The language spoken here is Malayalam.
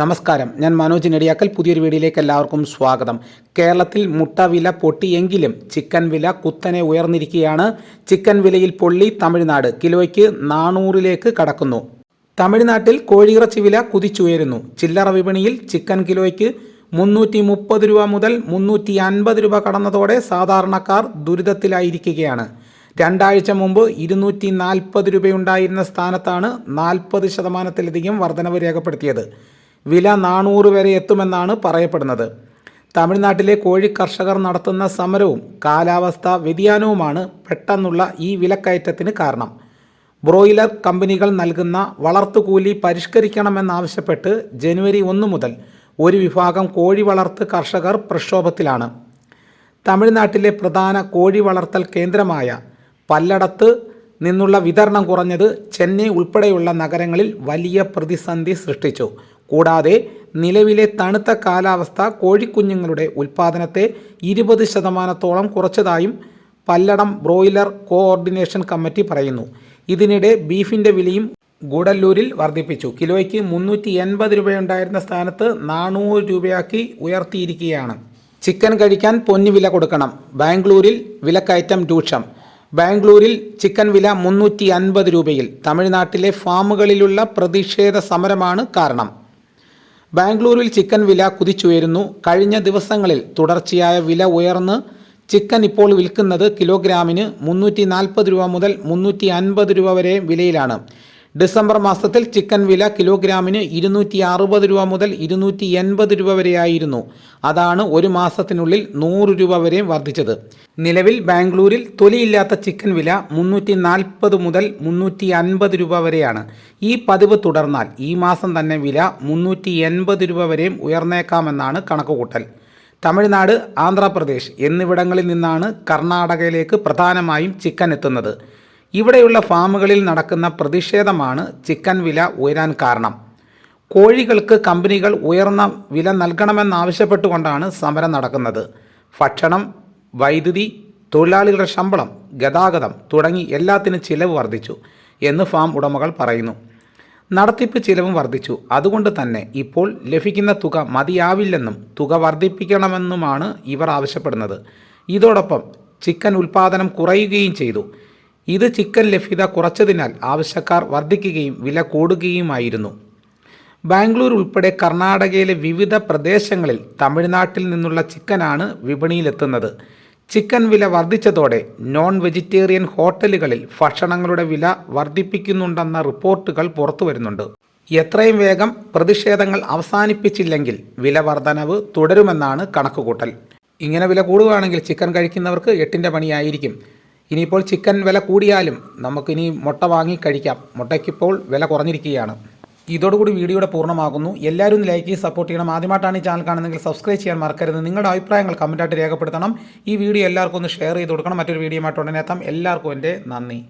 നമസ്കാരം, ഞാൻ മനോജ് നെടിയാക്കൽ. പുതിയൊരു വീഡിയോയിലേക്ക് എല്ലാവർക്കും സ്വാഗതം. കേരളത്തിൽ മുട്ട വില പൊട്ടിയെങ്കിലും ചിക്കൻ വില കുത്തനെ ഉയർന്നിരിക്കുകയാണ്. ചിക്കൻ വിലയിൽ പൊള്ളി തമിഴ്നാട്. കിലോയ്ക്ക് 400ലേക്ക് കടക്കുന്നു. തമിഴ്നാട്ടിൽ കോഴിയിറച്ചി വില കുതിച്ചുയരുന്നു. ചില്ലറ വിപണിയിൽ ചിക്കൻ കിലോയ്ക്ക് 330 രൂപ മുതൽ 350 രൂപ കടന്നതോടെ സാധാരണക്കാർ ദുരിതത്തിലായിരിക്കുകയാണ്. രണ്ടാഴ്ച മുമ്പ് 240 രൂപയുണ്ടായിരുന്ന സ്ഥാനത്താണ് 40%-ലധികം വർധനവ് രേഖപ്പെടുത്തിയത്. വില 400 വരെ എത്തുമെന്നാണ് പറയപ്പെടുന്നത്. തമിഴ്നാട്ടിലെ കോഴി കർഷകർ നടത്തുന്ന സമരവും കാലാവസ്ഥാ വ്യതിയാനവുമാണ് പെട്ടെന്നുള്ള ഈ വിലക്കയറ്റത്തിന് കാരണം. ബ്രോയിലർ കമ്പനികൾ നൽകുന്ന വളർത്തുകൂലി പരിഷ്കരിക്കണമെന്നാവശ്യപ്പെട്ട് ജനുവരി 1 മുതൽ ഒരു വിഭാഗം കോഴി വളർത്ത് കർഷകർ പ്രക്ഷോഭത്തിലാണ്. തമിഴ്നാട്ടിലെ പ്രധാന കോഴി വളർത്തൽ കേന്ദ്രമായ പല്ലടത്ത് നിന്നുള്ള വിതരണം കുറഞ്ഞത് ചെന്നൈ ഉൾപ്പെടെയുള്ള നഗരങ്ങളിൽ വലിയ പ്രതിസന്ധി സൃഷ്ടിച്ചു. കൂടാതെ നിലവിലെ തണുത്ത കാലാവസ്ഥ കോഴിക്കുഞ്ഞുങ്ങളുടെ ഉൽപ്പാദനത്തെ 20%-ഓളം കുറച്ചതായും പല്ലടം ബ്രോയിലർ കോഓർഡിനേഷൻ കമ്മിറ്റി പറയുന്നു. ഇതിനിടെ ബീഫിൻ്റെ വിലയും ഗൂഡല്ലൂരിൽ വർദ്ധിപ്പിച്ചു. കിലോയ്ക്ക് 380 രൂപയുണ്ടായിരുന്ന സ്ഥാനത്ത് 400 രൂപയാക്കി ഉയർത്തിയിരിക്കുകയാണ്. ചിക്കൻ കഴിക്കാൻ പൊന്നു വില കൊടുക്കണം. ബാംഗ്ലൂരിൽ വിലക്കയറ്റം രൂക്ഷം. ബാംഗ്ലൂരിൽ ചിക്കൻ വില 350 രൂപയിൽ. തമിഴ്നാട്ടിലെ ഫാമുകളിലുള്ള പ്രതിഷേധ സമരമാണ് കാരണം. ബാംഗ്ലൂരിൽ ചിക്കൻ വില കുതിച്ചുയരുന്നു. കഴിഞ്ഞ ദിവസങ്ങളിൽ തുടർച്ചയായ വില ഉയർന്ന് ചിക്കൻ ഇപ്പോൾ വിൽക്കുന്നത് കിലോഗ്രാമിന് 340 രൂപ മുതൽ 350 രൂപ വരെ വിലയിലാണ്. ഡിസംബർ മാസത്തിൽ ചിക്കൻ വില കിലോഗ്രാമിന് 260 രൂപ മുതൽ 280 രൂപ വരെയായിരുന്നു. അതാണ് ഒരു മാസത്തിനുള്ളിൽ 100 രൂപ വരെ വർദ്ധിച്ചത്. നിലവിൽ ബാംഗ്ലൂരിൽ തൊലിയില്ലാത്ത ചിക്കൻ വില 340 മുതൽ 350 രൂപ വരെയാണ്. ഈ പതിവ് തുടർന്നാൽ ഈ മാസം തന്നെ വില 380 രൂപ വരെയും ഉയർന്നേക്കാമെന്നാണ് കണക്കുകൂട്ടൽ. തമിഴ്നാട്, ആന്ധ്രാപ്രദേശ് എന്നിവിടങ്ങളിൽ നിന്നാണ് കർണാടകയിലേക്ക് പ്രധാനമായും ചിക്കൻ എത്തുന്നത്. ഇവിടെയുള്ള ഫാമുകളിൽ നടക്കുന്ന പ്രതിഷേധമാണ് ചിക്കൻ വില ഉയരാൻ കാരണം. കോഴികൾക്ക് കമ്പനികൾ ഉയർന്ന വില നൽകണമെന്നാവശ്യപ്പെട്ടുകൊണ്ടാണ് സമരം നടക്കുന്നത്. ഭക്ഷണം, വൈദ്യുതി, തൊഴിലാളികളുടെ ശമ്പളം, ഗതാഗതം തുടങ്ങി എല്ലാത്തിനും ചിലവ് വർദ്ധിച്ചു എന്ന് ഫാം ഉടമകൾ പറയുന്നു. നടത്തിപ്പ് ചിലവും വർദ്ധിച്ചു. അതുകൊണ്ട് തന്നെ ഇപ്പോൾ ലഭിക്കുന്ന തുക മതിയാവില്ലെന്നും തുക വർദ്ധിപ്പിക്കണമെന്നുമാണ് ഇവർ ആവശ്യപ്പെടുന്നത്. ഇതോടൊപ്പം ചിക്കൻ ഉൽപ്പാദനം കുറയുകയും ചെയ്തു. ഇത് ചിക്കൻ ലഭ്യത കുറച്ചതിനാൽ ആവശ്യക്കാർ വർദ്ധിക്കുകയും വില കൂടുകയുമായിരുന്നു. ബാംഗ്ലൂർ ഉൾപ്പെടെ കർണാടകയിലെ വിവിധ പ്രദേശങ്ങളിൽ തമിഴ്നാട്ടിൽ നിന്നുള്ള ചിക്കനാണ് വിപണിയിലെത്തുന്നത്. ചിക്കൻ വില വർദ്ധിച്ചതോടെ നോൺ വെജിറ്റേറിയൻ ഹോട്ടലുകളിൽ ഭക്ഷണങ്ങളുടെ വില വർദ്ധിപ്പിക്കുന്നുണ്ടെന്ന റിപ്പോർട്ടുകൾ പുറത്തു വരുന്നുണ്ട്. എത്രയും വേഗം പ്രതിഷേധങ്ങൾ അവസാനിപ്പിച്ചില്ലെങ്കിൽ വില വർധനവ് തുടരുമെന്നാണ് കണക്കുകൂട്ടൽ. ഇങ്ങനെ വില കൂടുകയാണെങ്കിൽ ചിക്കൻ കഴിക്കുന്നവർക്ക് 8ന്റെ പണിയായിരിക്കും. ഇനിയിപ്പോൾ ചിക്കൻ വില കൂടിയാലും നമുക്കിനി മുട്ട വാങ്ങി കഴിക്കാം. മുട്ടയ്ക്കിപ്പോൾ വില കുറഞ്ഞിരിക്കുകയാണ്. ഇതോടുകൂടി വീഡിയോയുടെ പൂർണ്ണമാകുന്നു. എല്ലാവരും ലൈക്ക് ചെയ്ത് സപ്പോർട്ട് ചെയ്യണം. ആദ്യമായിട്ടാണ് ഈ ചാനൽ കാണുന്നതെങ്കിൽ സബ്സ്ക്രൈബ് ചെയ്യാൻ മറക്കരുത്. നിങ്ങളുടെ അഭിപ്രായങ്ങൾ കമൻറ്റായിട്ട് രേഖപ്പെടുത്തണം. ഈ വീഡിയോ എല്ലാവർക്കും ഒന്ന് ഷെയർ ചെയ്ത് കൊടുക്കണം. മറ്റൊരു വീഡിയോ ആയിട്ട് ഉടനെ എത്താം. എല്ലാവർക്കും എൻ്റെ നന്ദി.